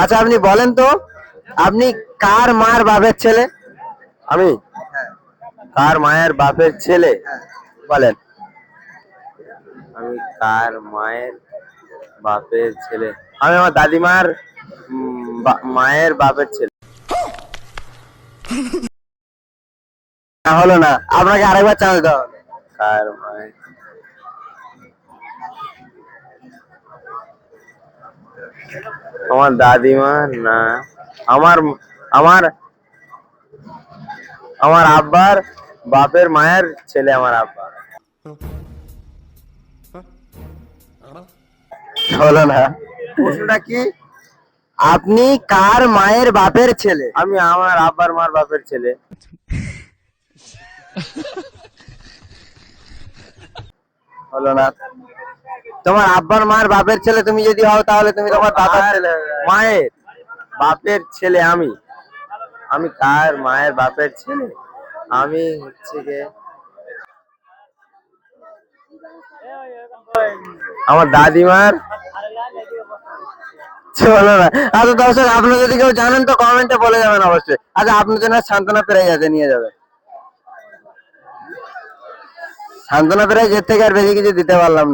আচ্ছা আপনি বলেন তো, আপনি কার মার বাপের ছেলে? আমি কার মায়ের বাপের ছেলে? বলেন। আমি কার মায়ের বাপের ছেলে? আমি আমার দাদিমার মায়ের বাপের ছেলে। না হলো না, আপনাকে আরেকবার চান্স দাও। কার মায়ের? আমার দাদিমা না, আমার আমার আমার আব্বার বাপের মায়ের ছেলে আমার আব্বা। হলো না। প্রশ্নটা কি? আপনি কার মায়ের বাপের ছেলে? আমি আমার আব্বার মার বাপের ছেলে। হলো না। তোমার আব্বার মার বাপের ছেলে তুমি যদি হও, তাহলে তুমি তোমার দাদার ছেলে হয়ে যাবে। মায়ের বাপের ছেলে আমি। আমি কার মায়ের বাপের ছেলে? আমি হচ্ছে গে আমার দাদিমার। হলো না। আচ্ছা দর্শক, আপনারা যদি কেউ জানেন তো কমেন্টে বলে যাবেন অবশ্যই। আচ্ছা আপনার জন্য সান্ত্বনা প্রাইজ আছে, নিয়ে যাবে। সান্ত্বনা প্রাইজ এর থেকে আর বেশি কিছু দিতে পারলাম না।